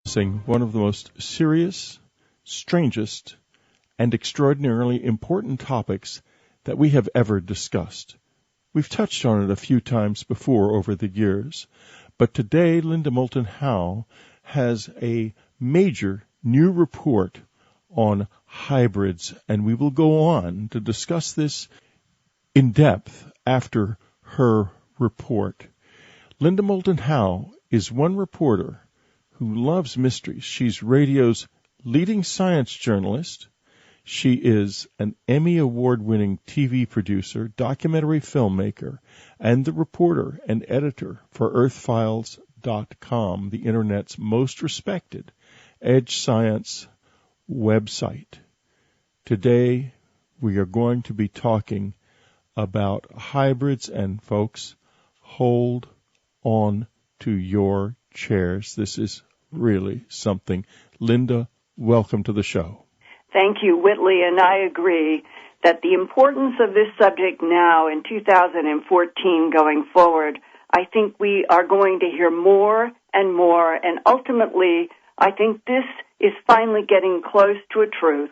One of the most serious, strangest, and extraordinarily important topics that we have ever discussed. We've touched on it a few times before over the years, but today Linda Moulton Howe has a major new report on hybrids, and we will go on to discuss this in depth after her report. Linda Moulton Howe is one reporter who loves mysteries. She's radio's leading science journalist. She is an Emmy Award-winning TV producer, documentary filmmaker, and the reporter and editor for EarthFiles.com, the Internet's most respected edge science website. Today, we are going to be talking about hybrids, and folks, hold on to your chairs. This is really something. Linda, welcome to the show. Thank you, Whitley, and I agree that the importance of this subject now in 2014 going forward, I think we are going to hear more and more, and ultimately, I think this is finally getting close to a truth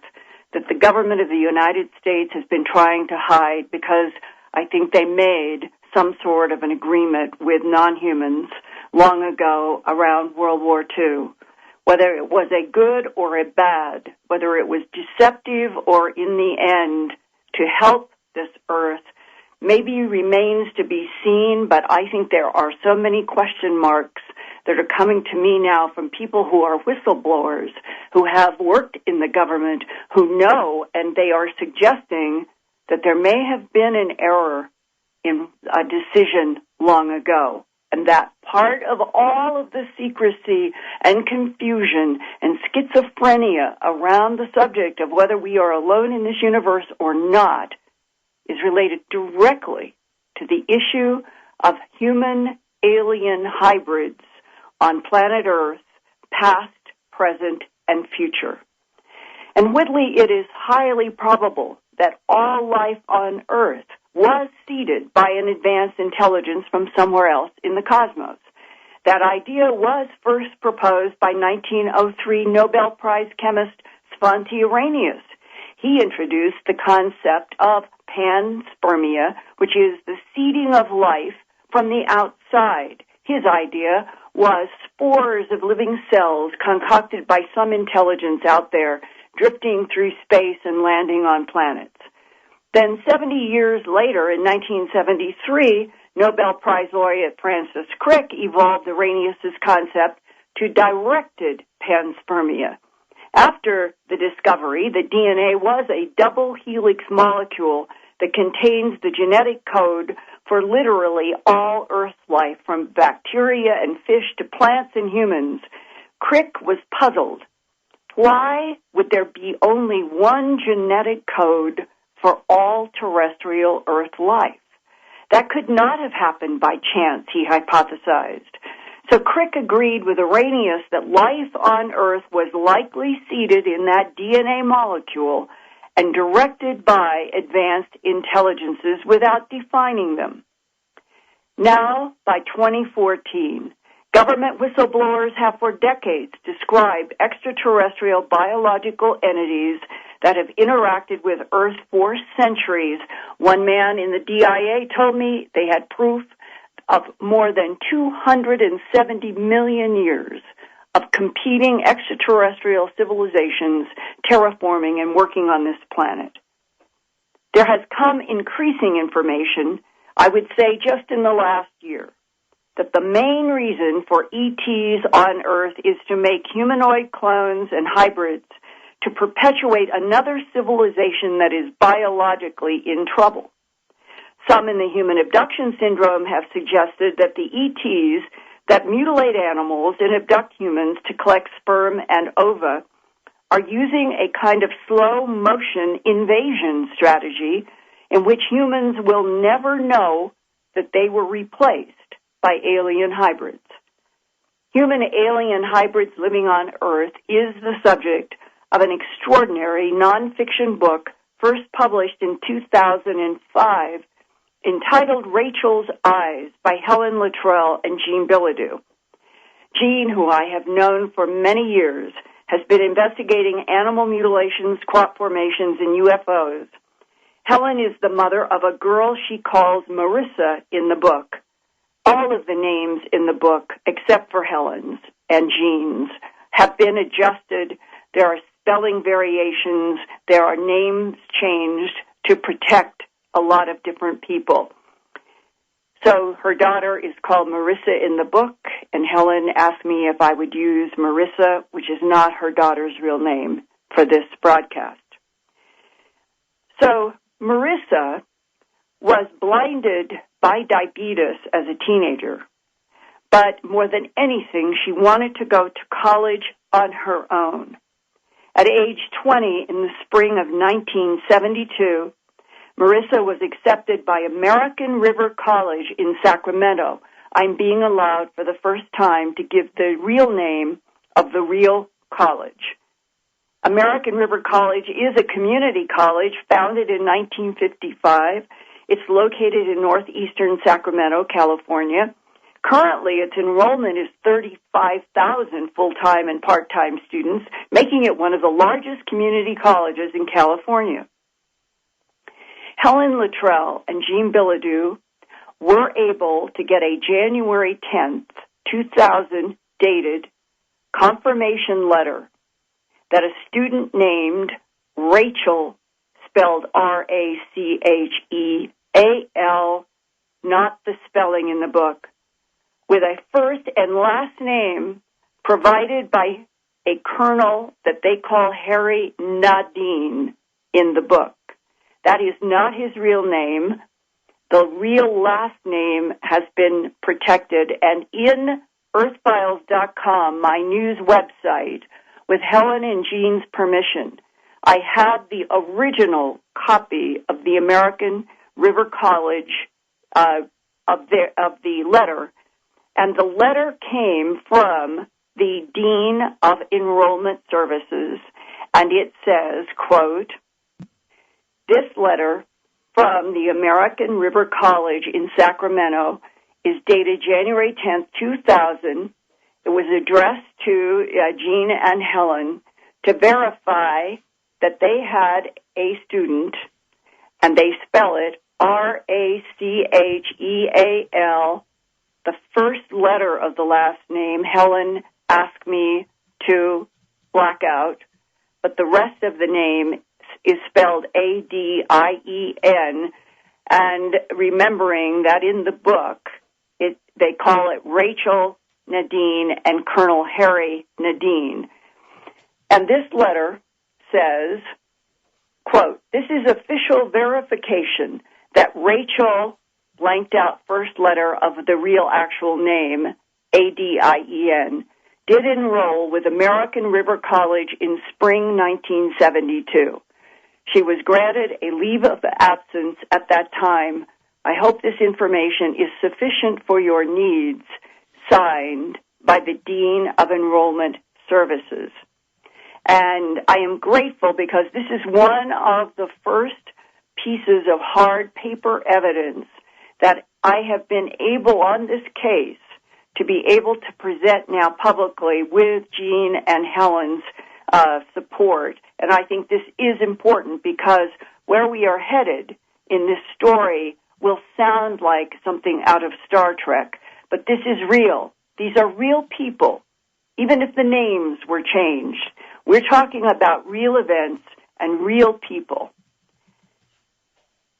that the government of the United States has been trying to hide, because I think they made some sort of an agreement with non-humans long ago around World War II. Whether it was a good or a bad, whether it was deceptive or in the end to help this earth, maybe remains to be seen, but I think there are so many question marks that are coming to me now from people who are whistleblowers, who have worked in the government, who know, and they are suggesting that there may have been an error in a decision long ago, and that part of all of the secrecy and confusion and schizophrenia around the subject of whether we are alone in this universe or not is related directly to the issue of human-alien hybrids on planet Earth, past, present, and future. And Whitley, it is highly probable that all life on Earth was seeded by an advanced intelligence from somewhere else in the cosmos. That idea was first proposed by 1903 Nobel Prize chemist Svante Arrhenius. He introduced the concept of panspermia, which is the seeding of life from the outside. His idea was spores of living cells concocted by some intelligence out there, drifting through space and landing on planets. Then 70 years later, in 1973, Nobel Prize laureate Francis Crick evolved Arrhenius' concept to directed panspermia. After the discovery, the DNA was a double helix molecule that contains the genetic code for literally all Earth life, from bacteria and fish to plants and humans. Crick was puzzled. Why would there be only one genetic code for all terrestrial Earth life? That could not have happened by chance, he hypothesized. So Crick agreed with Arrhenius that life on Earth was likely seeded in that DNA molecule and directed by advanced intelligences without defining them. Now, by 2014, government whistleblowers have for decades described extraterrestrial biological entities that have interacted with Earth for centuries. One man in the DIA told me they had proof of more than 270 million years of competing extraterrestrial civilizations terraforming and working on this planet. There has come increasing information, I would say just in the last year, that the main reason for ETs on Earth is to make humanoid clones and hybrids to perpetuate another civilization that is biologically in trouble. Some in the human abduction syndrome have suggested that the ETs that mutilate animals and abduct humans to collect sperm and ova are using a kind of slow-motion invasion strategy in which humans will never know that they were replaced by alien hybrids. Human-alien hybrids living on Earth is the subject of an extraordinary nonfiction book first published in 2005 entitled Rachel's Eyes by Helen Luttrell and Jean Bilodeau. Jean, who I have known for many years, has been investigating animal mutilations, crop formations, and UFOs. Helen is the mother of a girl she calls Marissa in the book. All of the names in the book, except for Helen's and Jean's, have been adjusted. There are spelling variations. There are names changed to protect a lot of different people. So her daughter is called Marissa in the book, and Helen asked me if I would use Marissa, which is not her daughter's real name, for this broadcast. So Marissa was blinded by diabetes as a teenager, but more than anything, she wanted to go to college on her own. At age 20, in the spring of 1972, Marissa was accepted by American River College in Sacramento. I'm being allowed for the first time to give the real name of the real college. American River College is a community college founded in 1955. It's located in northeastern Sacramento, California. Currently, its enrollment is 35,000 full-time and part-time students, making it one of the largest community colleges in California. Helen Luttrell and Jean Bilodeau were able to get a January 10th, 2000 dated confirmation letter that a student named Rachel, spelled Rachel, not the spelling in the book, with a first and last name provided by a colonel that they call Harry Nadine in the book. That is not his real name. The real last name has been protected, and in earthfiles.com, my news website, with Helen and Jean's permission, I have the original copy of the American River College of the letter, and the letter came from the Dean of Enrollment Services, and it says, quote, "This letter from the American River College in Sacramento is dated January 10th, 2000. It was addressed to Jean and Helen to verify that they had a student, and they spell it Rachel. The first letter of the last name, Helen asked me to black out, but the rest of the name is spelled Adien, and remembering that in the book, they call it Rachel Nadine and Colonel Harry Nadine. And this letter says, quote, "This is official verification that Rachel blanked out first letter of the real actual name, Adien, did enroll with American River College in spring 1972. She was granted a leave of absence at that time. I hope this information is sufficient for your needs. Signed by the Dean of Enrollment Services." And I am grateful because this is one of the first pieces of hard paper evidence that I have been able on this case to be able to present now publicly with Jean and Helen's support. And I think this is important because where we are headed in this story will sound like something out of Star Trek, but this is real. These are real people, even if the names were changed. We're talking about real events and real people.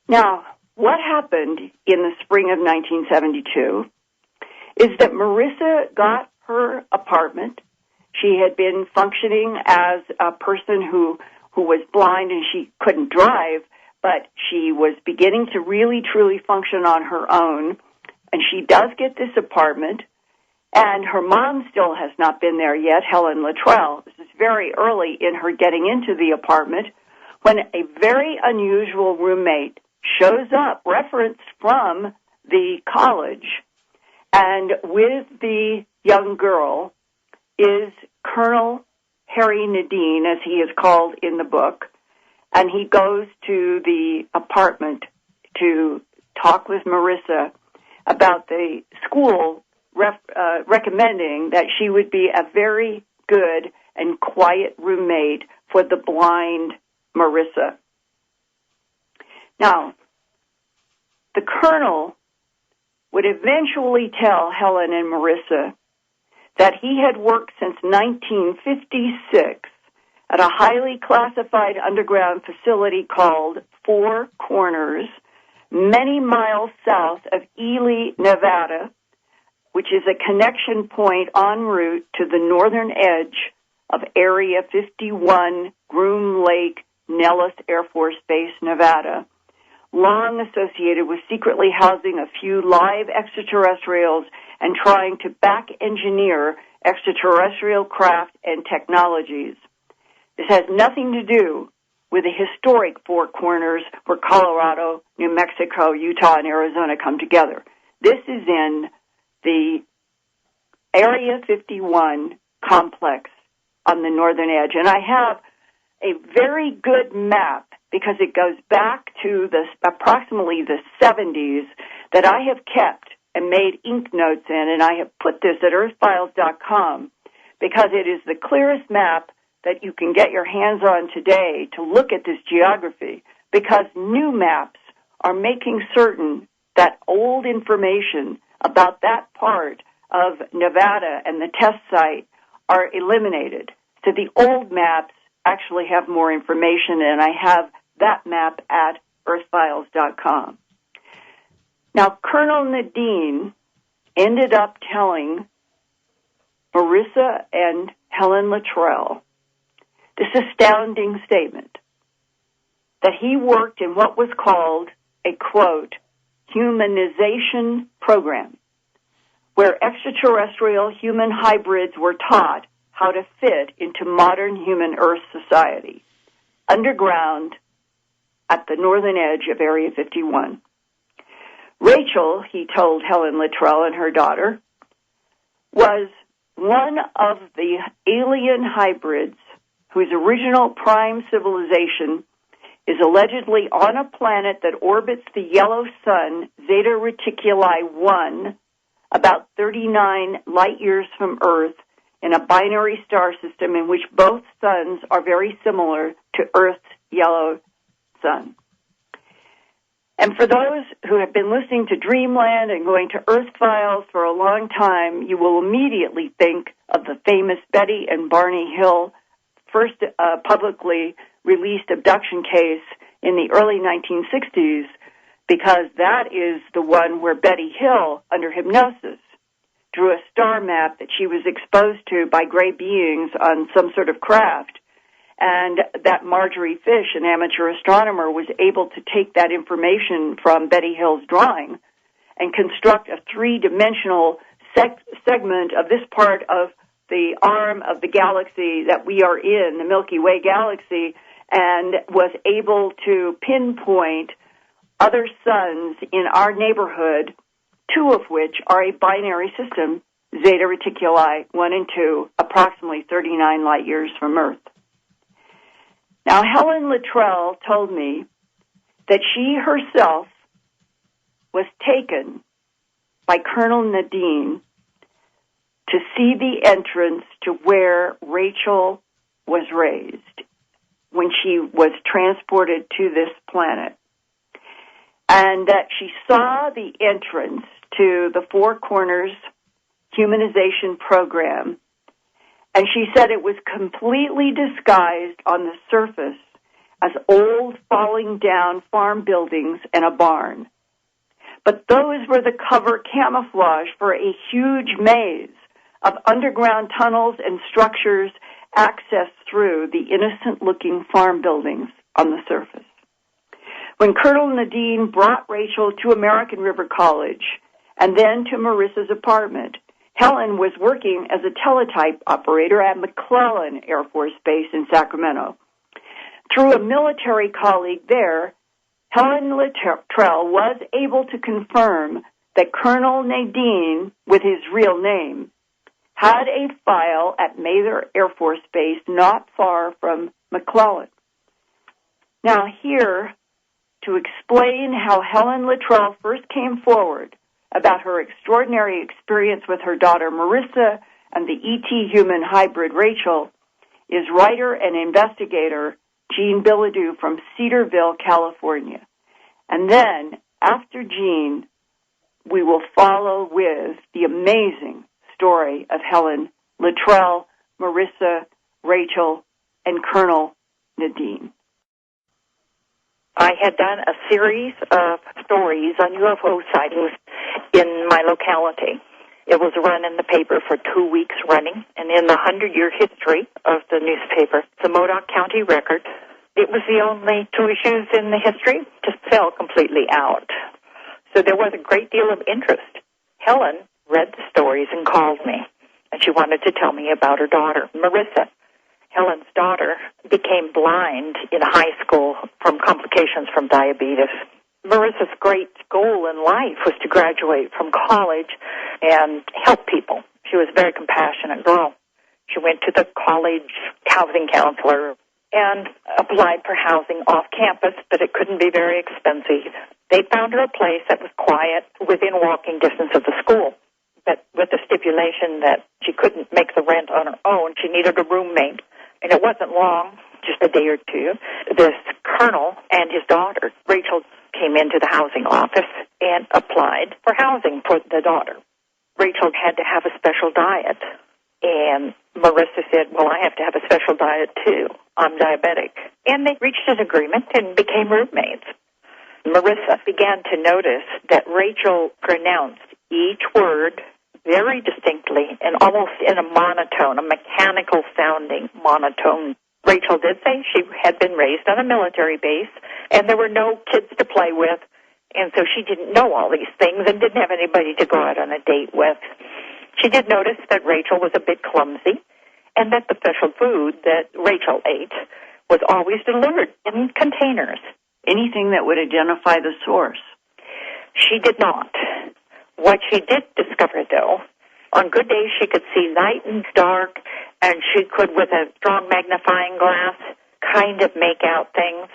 Now, what happened in the spring of 1972 is that Marissa got her apartment. She had been functioning as a person who was blind and she couldn't drive, but she was beginning to really, truly function on her own. And she does get this apartment, and her mom still has not been there yet, Helen Luttrell. This is very early in her getting into the apartment when a very unusual roommate shows up, referenced from the college, and with the young girl is Colonel Harry Nadine, as he is called in the book, and he goes to the apartment to talk with Marissa about the school recommending that she would be a very good and quiet roommate for the blind Marissa. Now, the colonel would eventually tell Helen and Marissa that he had worked since 1956 at a highly classified underground facility called Four Corners, many miles south of Ely, Nevada, which is a connection point en route to the northern edge of Area 51, Groom Lake, Nellis Air Force Base, Nevada, long associated with secretly housing a few live extraterrestrials and trying to back-engineer extraterrestrial craft and technologies. This has nothing to do with the historic Four Corners where Colorado, New Mexico, Utah, and Arizona come together. This is in the Area 51 complex on the northern edge. And I have a very good map because it goes back to approximately the 70s that I have kept and made ink notes in, and I have put this at earthfiles.com because it is the clearest map that you can get your hands on today to look at this geography, because new maps are making certain that old information about that part of Nevada and the test site are eliminated. So the old maps actually have more information, and I have that map at earthfiles.com. Now, Colonel Nadine ended up telling Marissa and Helen Luttrell this astounding statement, that he worked in what was called a, quote, humanization program, where extraterrestrial human hybrids were taught how to fit into modern human Earth society, underground at the northern edge of Area 51. Rachel, he told Helen Luttrell and her daughter, was one of the alien hybrids whose original prime civilization is allegedly on a planet that orbits the yellow sun, Zeta Reticuli 1, about 39 light years from Earth, in a binary star system in which both suns are very similar to Earth's yellow sun. And for those who have been listening to Dreamland and going to Earth Files for a long time, you will immediately think of the famous Betty and Barney Hill first publicly released abduction case in the early 1960s, because that is the one where Betty Hill, under hypnosis, drew a star map that she was exposed to by gray beings on some sort of craft, and that Marjorie Fish, an amateur astronomer, was able to take that information from Betty Hill's drawing and construct a three-dimensional segment of this part of the arm of the galaxy that we are in, the Milky Way galaxy, and was able to pinpoint other suns in our neighborhood, two of which are a binary system, Zeta Reticuli 1 and 2, approximately 39 light years from Earth. Now, Helen Luttrell told me that she herself was taken by Colonel Nadine to see the entrance to where Rachel was raised when she was transported to this planet, and that she saw the entrance to the Four Corners humanization program, and she said it was completely disguised on the surface as old falling down farm buildings and a barn. But those were the cover camouflage for a huge maze of underground tunnels and structures accessed through the innocent-looking farm buildings on the surface. When Colonel Nadine brought Rachel to American River College and then to Marissa's apartment, Helen was working as a teletype operator at McClellan Air Force Base in Sacramento. Through a military colleague there, Helen Luttrell was able to confirm that Colonel Nadine, with his real name, had a file at Mather Air Force Base not far from McClellan. Now here, to explain how Helen Luttrell first came forward about her extraordinary experience with her daughter Marissa and the ET human hybrid Rachel is writer and investigator Jean Bilodeau from Cedarville, California. And then, after Jean, we will follow with the amazing story of Helen Luttrell, Marissa, Rachel, and Colonel Nadine. I had done a series of stories on UFO sightings in my locality. It was run in the paper for 2 weeks running, and in the 100-year history of the newspaper, the Modoc County Record, it was the only 2 issues in the history to sell completely out. So there was a great deal of interest. Helen read the stories and called me, and she wanted to tell me about her daughter, Marissa. Helen's daughter became blind in high school from complications from diabetes. Marissa's great goal in life was to graduate from college and help people. She was a very compassionate girl. She went to the college housing counselor and applied for housing off campus, but it couldn't be very expensive. They found her a place that was quiet within walking distance of the school, but with the stipulation that she couldn't make the rent on her own. She needed a roommate. And it wasn't long, just a day or two, this colonel and his daughter, Rachel, came into the housing office and applied for housing for the daughter. Rachel had to have a special diet, and Marissa said, well, I have to have a special diet, too. I'm diabetic. And they reached an agreement and became roommates. Marissa began to notice that Rachel pronounced each word very distinctly and almost in a monotone, a mechanical-sounding monotone. Rachel did say she had been raised on a military base, and there were no kids to play with, and so she didn't know all these things and didn't have anybody to go out on a date with. She did notice that Rachel was a bit clumsy, and that the special food that Rachel ate was always delivered in containers. Anything that would identify the source? She did not. What she did discover, though, on good days she could see light and dark, and she could, with a strong magnifying glass, kind of make out things.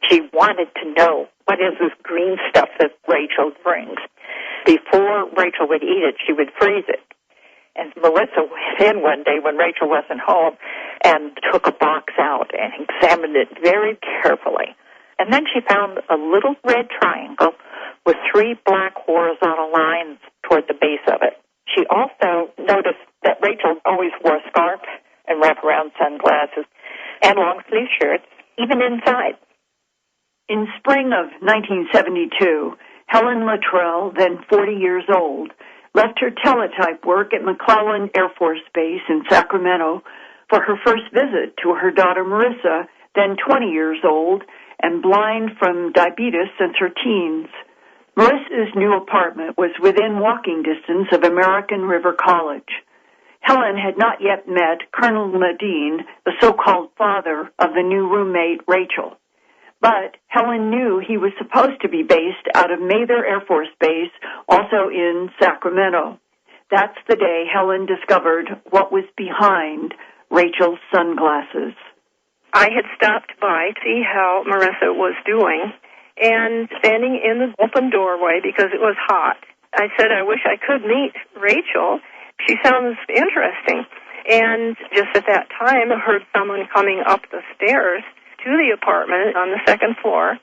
She wanted to know, what is this green stuff that Rachel brings? Before Rachel would eat it, she would freeze it. And Marissa went in one day when Rachel wasn't home and took a box out and examined it very carefully. And then she found a little red triangle with 3 black horizontal lines toward the base of it. She also noticed that Rachel always wore a scarf and wraparound sunglasses and long-sleeve shirts, even inside. In spring of 1972, Helen Luttrell, then 40 years old, left her teletype work at McClellan Air Force Base in Sacramento for her first visit to her daughter Marissa, then 20 years old, and blind from diabetes since her teens. Marissa's new apartment was within walking distance of American River College. Helen had not yet met Colonel Nadine, the so-called father of the new roommate, Rachel. But Helen knew he was supposed to be based out of Mather Air Force Base, also in Sacramento. That's the day Helen discovered what was behind Rachel's sunglasses. I had stopped by to see how Marissa was doing, and standing in the open doorway because it was hot, I said, I wish I could meet Rachel. She sounds interesting. And just at that time, I heard someone coming up the stairs to the apartment on the second floor.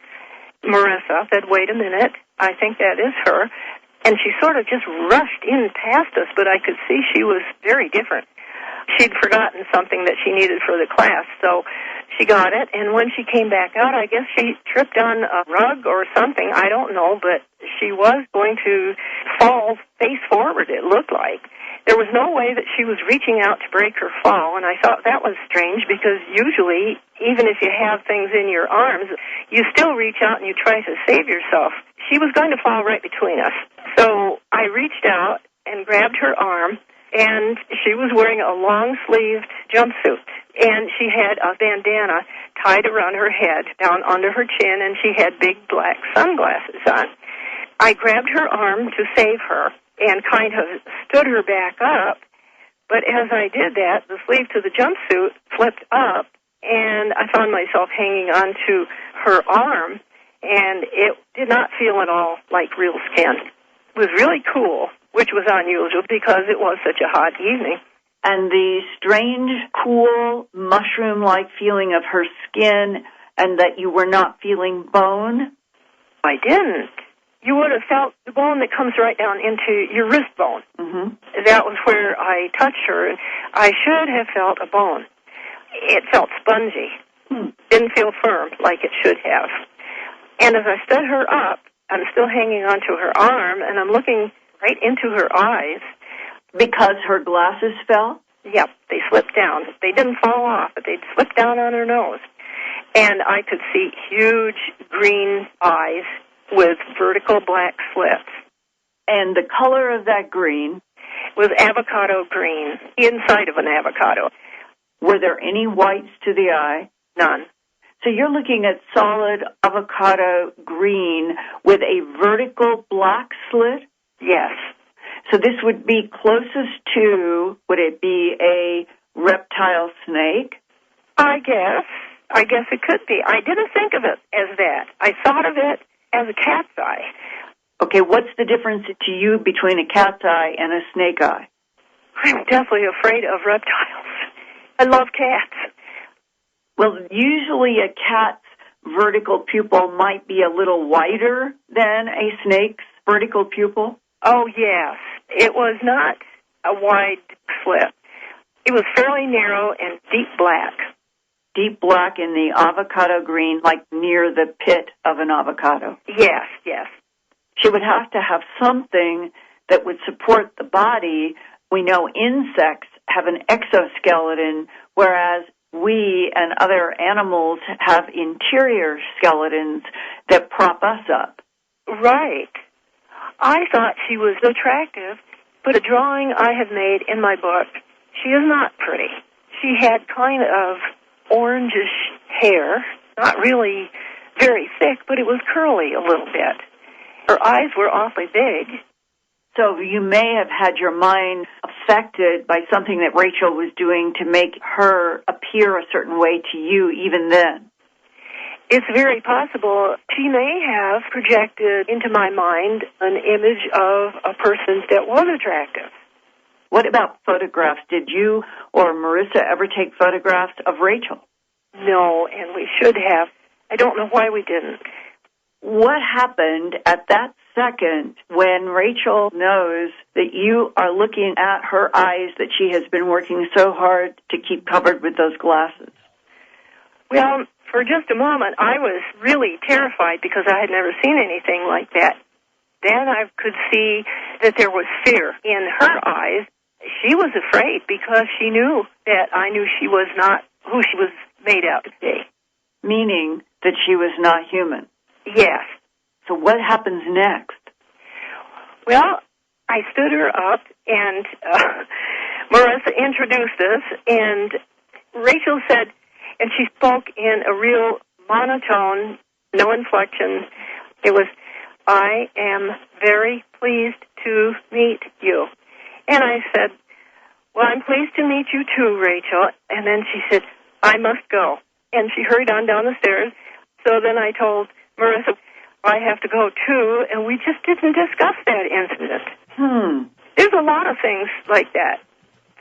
Marissa said, wait a minute, I think that is her. And she sort of just rushed in past us, but I could see she was very different. She'd forgotten something that she needed for the class, so she got it. And when she came back out, I guess she tripped on a rug or something. I don't know, but she was going to fall face forward, it looked like. There was no way that she was reaching out to break her fall, and I thought that was strange because usually, even if you have things in your arms, you still reach out and you try to save yourself. She was going to fall right between us. So I reached out and grabbed her arm, and she was wearing a long-sleeved jumpsuit, and she had a bandana tied around her head, down under her chin, and she had big black sunglasses on. I grabbed her arm to save her and kind of stood her back up, but as I did that, the sleeve to the jumpsuit flipped up, and I found myself hanging onto her arm, and it did not feel at all like real skin. was really cool, which was unusual because it was such a hot evening. And the strange, cool, mushroom-like feeling of her skin, and that you were not feeling bone? I didn't. You would have felt the bone that comes right down into your wrist bone. Mm-hmm. That was where I touched her, and I should have felt a bone. It felt spongy. Didn't feel firm like it should have. And as I stood her up, I'm still hanging onto her arm, and I'm looking right into her eyes. Because her glasses fell? Yep, they slipped down. They didn't fall off, but they slipped down on her nose. And I could see huge green eyes with vertical black slits. And the color of that green? Was avocado green, inside of an avocado. Were there any whites to the eye? None. So you're looking at solid avocado green with a vertical black slit? Yes. So this would be closest to, would it be a reptile snake? I guess it could be. I didn't think of it as that. I thought of it as a cat's eye. Okay, what's the difference to you between a cat's eye and a snake eye? I'm definitely afraid of reptiles. I love cats. Well, usually a cat's vertical pupil might be a little wider than a snake's vertical pupil. Oh, yes. It was not a wide slit. It was fairly narrow and deep black. Deep black in the avocado green, like near the pit of an avocado. Yes, yes. She would have to have something that would support the body. We know insects have an exoskeleton, whereas we and other animals have interior skeletons that prop us up. Right. I thought she was attractive, but a drawing I have made in my book, she is not pretty. She had kind of orangish hair, not really very thick, but it was curly a little bit. Her eyes were awfully big. So you may have had your mind affected by something that Rachel was doing to make her appear a certain way to you even then. It's very possible she may have projected into my mind an image of a person that was attractive. What about photographs? Did you or Marissa ever take photographs of Rachel? No, and we should have. I don't know why we didn't. What happened at that second when Rachel knows that you are looking at her eyes that she has been working so hard to keep covered with those glasses? Well, for just a moment, I was really terrified because I had never seen anything like that. Then I could see that there was fear in her eyes. She was afraid because she knew that I knew she was not who she was made out to be. Meaning that she was not human. Yes. So what happens next? Well, I stood her up, and Marissa introduced us, and Rachel said, and she spoke in a real monotone, no inflection. It was, "I am very pleased to meet you." And I said, "Well, I'm pleased to meet you too, Rachel." And then she said, "I must go." And she hurried on down the stairs. So then I told Marissa, "I have to go too," and we just didn't discuss that incident. There's a lot of things like that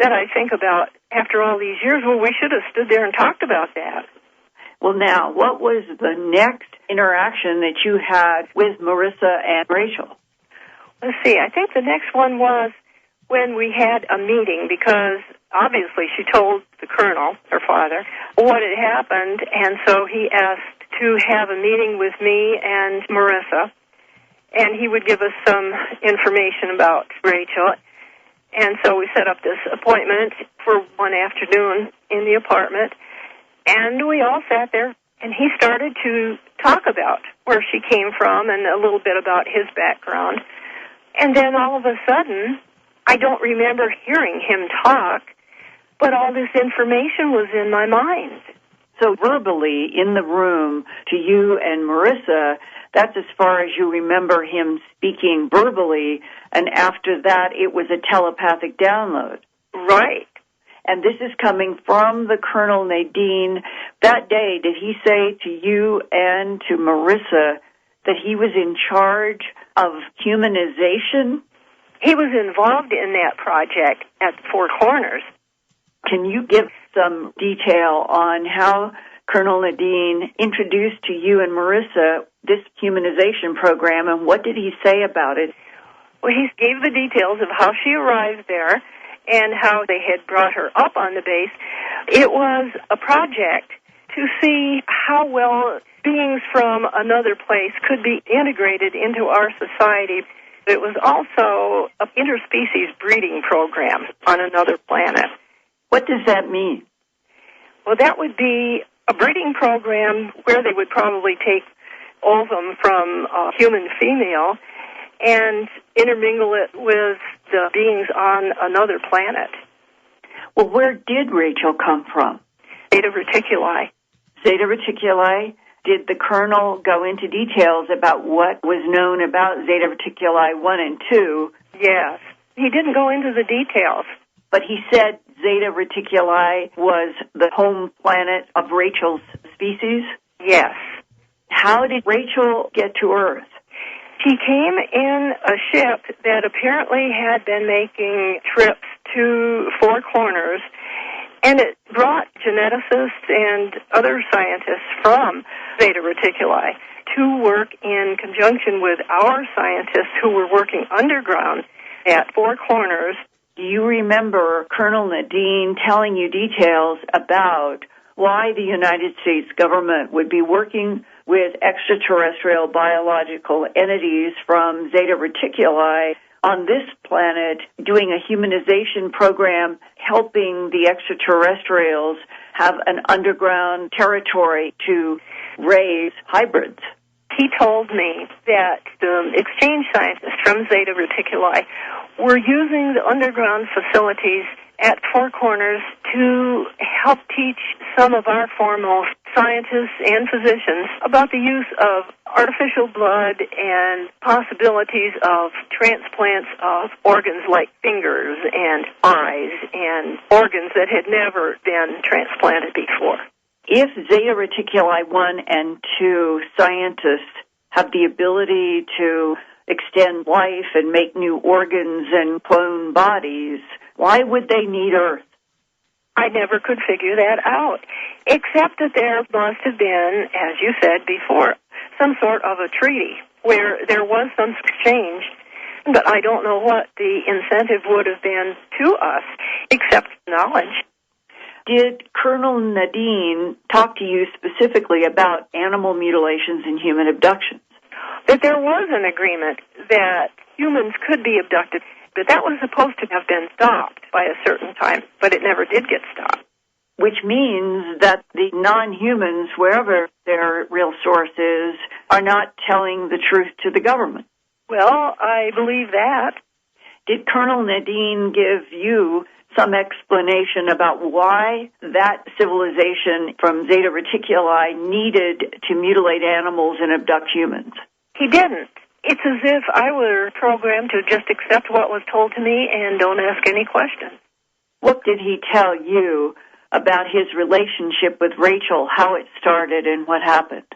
I think about after all these years. Well, we should have stood there and talked about that. Well, now, what was the next interaction that you had with Marissa and Rachel? Let's see. I think the next one was when we had a meeting, because obviously she told the colonel, her father, what had happened, and so he asked to have a meeting with me and Marissa, and he would give us some information about Rachel. And so we set up this appointment for one afternoon in the apartment, and we all sat there, and he started to talk about where she came from and a little bit about his background. And then all of a sudden, I don't remember hearing him talk, but all this information was in my mind. So verbally, in the room, to you and Marissa, that's as far as you remember him speaking verbally, and after that, it was a telepathic download. Right. And this is coming from the Colonel Nadine. That day, did he say to you and to Marissa that he was in charge of humanization? He was involved in that project at Four Corners. Can you give some detail on how Colonel Nadine introduced to you and Marissa this humanization program, and what did he say about it? Well, he gave the details of how she arrived there and how they had brought her up on the base. It was a project to see how well beings from another place could be integrated into our society. It was also an interspecies breeding program on another planet. What does that mean? Well, that would be a breeding program where they would probably take ovum from a human female and intermingle it with the beings on another planet. Well, where did Rachel come from? Zeta Reticuli. Zeta Reticuli. Did the colonel go into details about what was known about Zeta Reticuli 1 and 2? Yes. He didn't go into the details. But he said Zeta Reticuli was the home planet of Rachel's species? Yes. How did Rachel get to Earth? She came in a ship that apparently had been making trips to Four Corners, and it brought geneticists and other scientists from Zeta Reticuli to work in conjunction with our scientists who were working underground at Four Corners. Do you remember Colonel Nadine telling you details about why the United States government would be working with extraterrestrial biological entities from Zeta Reticuli on this planet, doing a humanization program, helping the extraterrestrials have an underground territory to raise hybrids? He told me that the exchange scientists from Zeta Reticuli were using the underground facilities at Four Corners to help teach some of our foremost scientists and physicians about the use of artificial blood and possibilities of transplants of organs like fingers and eyes and organs that had never been transplanted before. If Zeta Reticuli 1 and 2 scientists have the ability to extend life and make new organs and clone bodies, why would they need Earth? I never could figure that out, except that there must have been, as you said before, some sort of a treaty where there was some exchange, but I don't know what the incentive would have been to us, except knowledge. Did Colonel Nadine talk to you specifically about animal mutilations and human abductions? That there was an agreement that humans could be abducted, but that was supposed to have been stopped by a certain time, but it never did get stopped. Which means that the non-humans, wherever their real source is, are not telling the truth to the government. Well, I believe that. Did Colonel Nadine give you some explanation about why that civilization from Zeta Reticuli needed to mutilate animals and abduct humans? He didn't. It's as if I were programmed to just accept what was told to me and don't ask any questions. What did he tell you about his relationship with Rachel, how it started and what happened?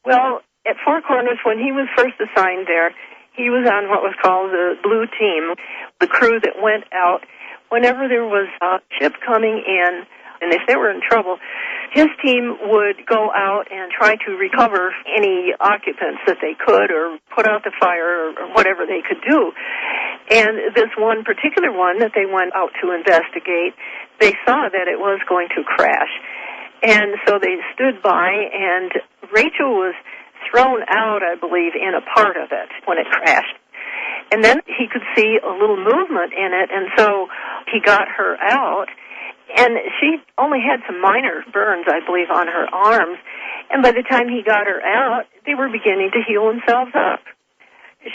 Well, at Four Corners, when he was first assigned there, he was on what was called the Blue Team, the crew that went out whenever there was a ship coming in, and if they were in trouble, his team would go out and try to recover any occupants that they could or put out the fire or whatever they could do. And this one particular one that they went out to investigate, they saw that it was going to crash. And so they stood by, and Rachel was thrown out, I believe, in a part of it when it crashed. And then he could see a little movement in it, and so he got her out. And she only had some minor burns, I believe, on her arms. And by the time he got her out, they were beginning to heal themselves up.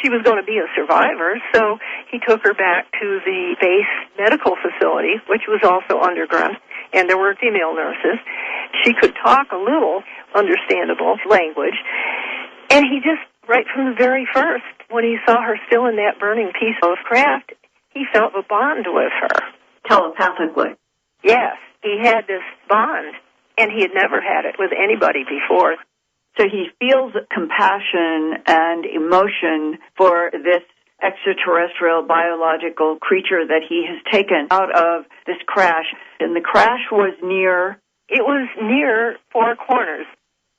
She was going to be a survivor, so he took her back to the base medical facility, which was also underground, and there were female nurses. She could talk a little understandable language. And he just, right from the very first, when he saw her still in that burning piece of craft, he felt a bond with her. Telepathically? Yes, he had this bond, and he had never had it with anybody before. So he feels compassion and emotion for this extraterrestrial biological creature that he has taken out of this crash. And the crash was near... It was near Four Corners.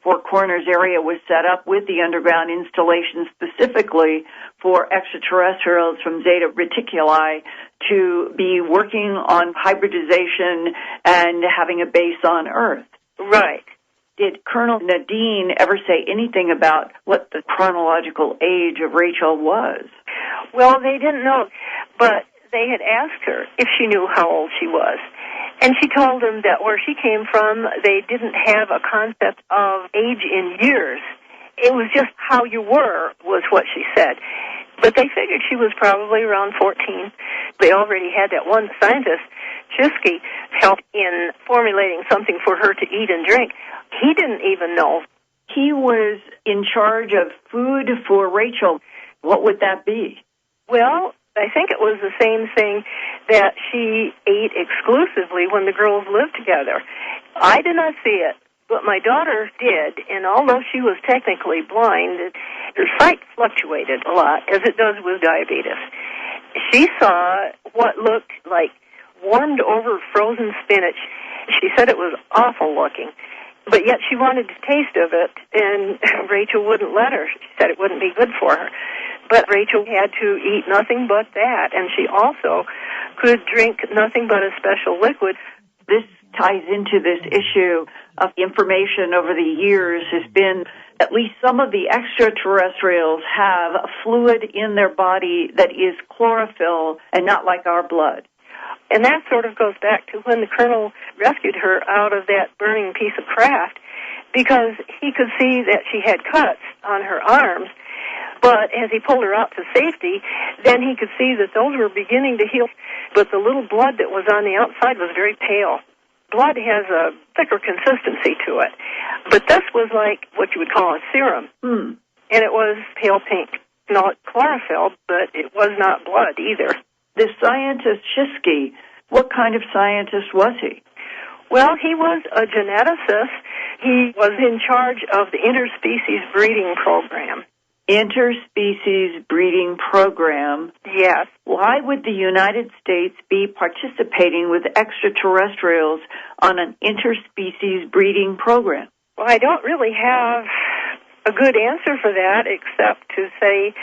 Four Corners area was set up with the underground installation specifically for extraterrestrials from Zeta Reticuli to be working on hybridization and having a base on Earth. Right. Did Colonel Nadine ever say anything about what the chronological age of Rachel was? Well, they didn't know, but they had asked her if she knew how old she was. And she told them that where she came from, they didn't have a concept of age in years. It was just how you were, was what she said. But they figured she was probably around 14. They already had that one scientist, Chisky, help in formulating something for her to eat and drink. He didn't even know. He was in charge of food for Rachel. What would that be? Well, I think it was the same thing that she ate exclusively when the girls lived together. I did not see it, but my daughter did, and although she was technically blind, her sight fluctuated a lot, as it does with diabetes. She saw what looked like warmed over frozen spinach. She said it was awful looking, but yet she wanted to taste of it, and Rachel wouldn't let her. She said it wouldn't be good for her. But Rachel had to eat nothing but that, and she also could drink nothing but a special liquid. This ties into this issue of information over the years has been at least some of the extraterrestrials have a fluid in their body that is chlorophyll and not like our blood. And that sort of goes back to when the colonel rescued her out of that burning piece of craft, because he could see that she had cuts on her arms. But as he pulled her out to safety, then he could see that those were beginning to heal. But the little blood that was on the outside was very pale. Blood has a thicker consistency to it. But this was like what you would call a serum. And it was pale pink. Not chlorophyll, but it was not blood either. This scientist, Chisky, what kind of scientist was he? Well, he was a geneticist. He was in charge of the interspecies breeding program. Interspecies breeding program. Yes. Why would the United States be participating with extraterrestrials on an interspecies breeding program? Well, I don't really have a good answer for that, except to say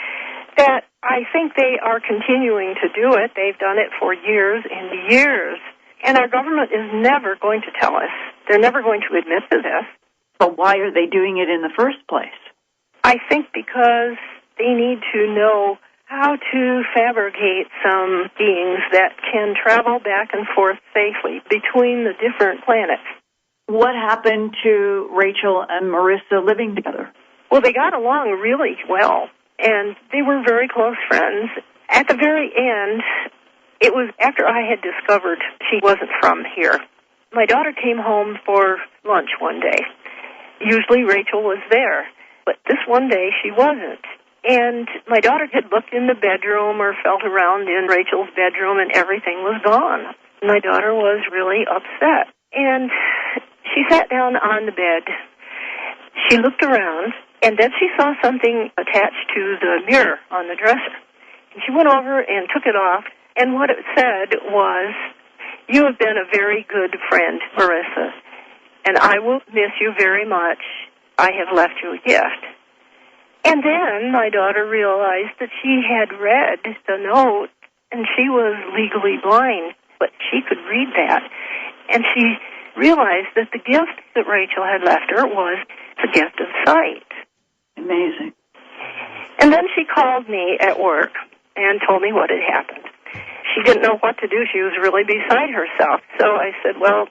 that I think they are continuing to do it. They've done it for years and years. And our government is never going to tell us. They're never going to admit to this. But why are they doing it in the first place? I think because they need to know how to fabricate some beings that can travel back and forth safely between the different planets. What happened to Rachel and Marissa living together? Well, they got along really well, and they were very close friends. At the very end, it was after I had discovered she wasn't from here. My daughter came home for lunch one day. Usually Rachel was there. But this one day, she wasn't. And my daughter had looked in the bedroom or felt around in Rachel's bedroom, and everything was gone. My daughter was really upset. And she sat down on the bed. She looked around, and then she saw something attached to the mirror on the dresser. And she went over and took it off, and what it said was, "You have been a very good friend, Marissa, and I will miss you very much. I have left you a gift." And then my daughter realized that she had read the note, and she was legally blind, but she could read that. And she realized that the gift that Rachel had left her was the gift of sight. Amazing. And then she called me at work and told me what had happened. She didn't know what to do. She was really beside herself. So I said, well,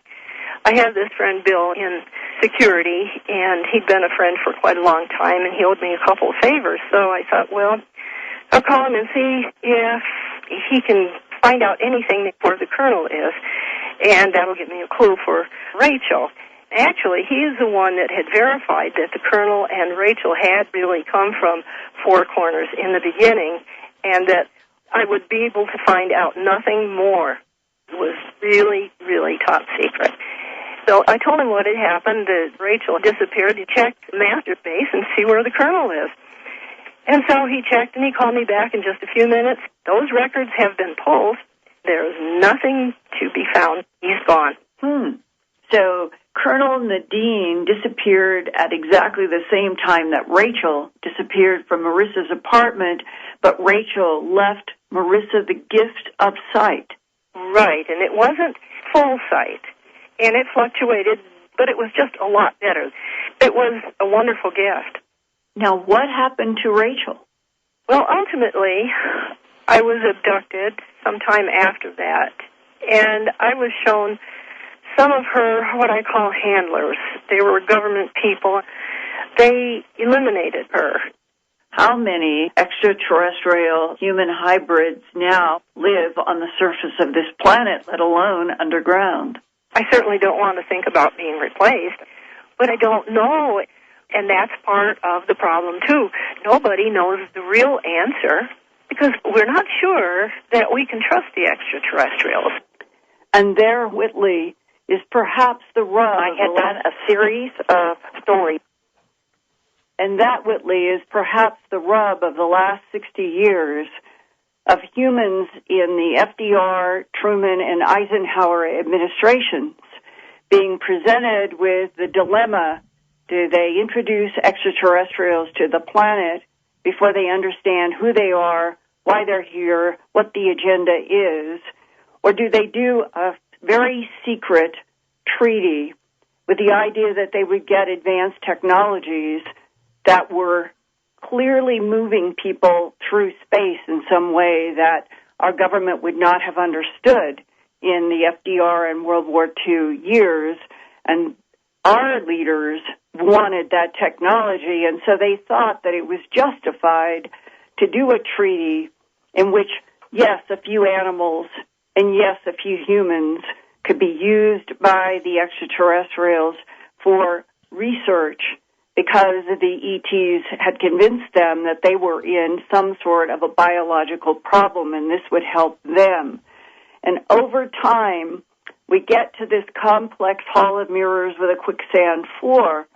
I have this friend, Bill, in security, and he'd been a friend for quite a long time, and he owed me a couple of favors. So I thought, well, I'll call him and see if he can find out anything where the colonel is, and that'll give me a clue for Rachel. Actually, he is the one that had verified that the colonel and Rachel had really come from Four Corners in the beginning, and that I would be able to find out nothing more. It was really, really top secret. So I told him what had happened, that Rachel disappeared. He checked the master base and see where the colonel is. And so he checked, and he called me back in just a few minutes. Those records have been pulled. There's nothing to be found. He's gone. So Colonel Nadine disappeared at exactly the same time that Rachel disappeared from Marissa's apartment, but Rachel left Marissa the gift of sight. Right, and it wasn't full sight, and it fluctuated, but it was just a lot better. It was a wonderful gift. Now, what happened to Rachel? Well, ultimately, I was abducted sometime after that, and I was shown some of her, what I call handlers. They were government people. They eliminated her. How many extraterrestrial human hybrids now live on the surface of this planet, let alone underground? I certainly don't want to think about being replaced, but I don't know, and that's part of the problem, too. Nobody knows the real answer because we're not sure that we can trust the extraterrestrials. And there, Whitley, is perhaps the rub. I had done a series of stories. And that, Whitley, is perhaps the rub of the last 60 years of humans in the FDR, Truman, and Eisenhower administrations being presented with the dilemma: do they introduce extraterrestrials to the planet before they understand who they are, why they're here, what the agenda is, or do they do a very secret treaty with the idea that they would get advanced technologies that were clearly moving people through space in some way that our government would not have understood in the FDR and World War II years, and our leaders wanted that technology, and so they thought that it was justified to do a treaty in which, yes, a few animals and, yes, a few humans could be used by the extraterrestrials for research because the ETs had convinced them that they were in some sort of a biological problem and this would help them. And over time, we get to this complex hall of mirrors with a quicksand floor,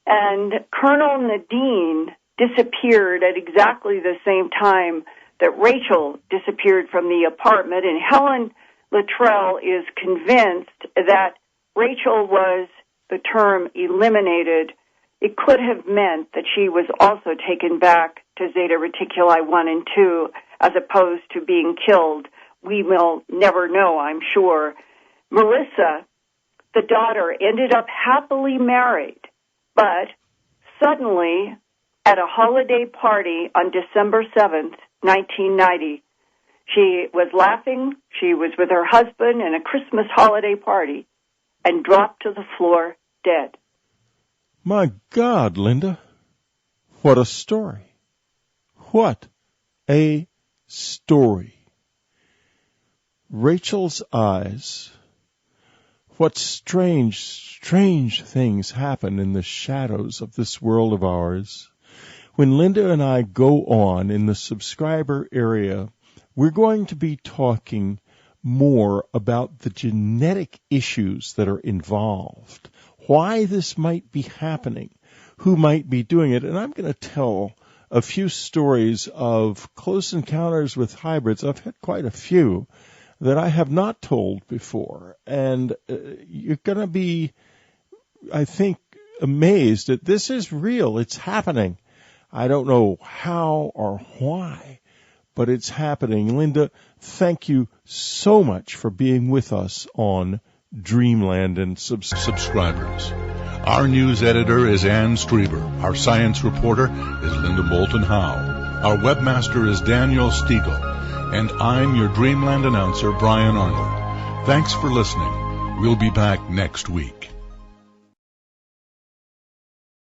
and Colonel Nadine disappeared at exactly the same time that Rachel disappeared from the apartment, and Helen Luttrell is convinced that Rachel was, the term eliminated, it could have meant that she was also taken back to Zeta Reticuli 1 and 2 as opposed to being killed. We will never know, I'm sure. Marissa, the daughter, ended up happily married, but suddenly at a holiday party on December 7th, 1990, she was laughing, she was with her husband in a Christmas holiday party, and dropped to the floor dead. My God, Linda, what a story. What a story. Rachel's eyes. What strange things happen in the shadows of this world of ours. When Linda and I go on in the subscriber area, we're going to be talking more about the genetic issues that are involved, why this might be happening, who might be doing it. And I'm going to tell a few stories of close encounters with hybrids. I've had quite a few that I have not told before. And you're going to be, I think, amazed that this is real. It's happening. I don't know how or why, but it's happening. Linda, thank you so much for being with us on Dreamland and subscribers. Our news editor is Ann Strieber. Our science reporter is Linda Bolton Howe. Our webmaster is Daniel Stiegel. And I'm your Dreamland announcer, Brian Arnold. Thanks for listening. We'll be back next week.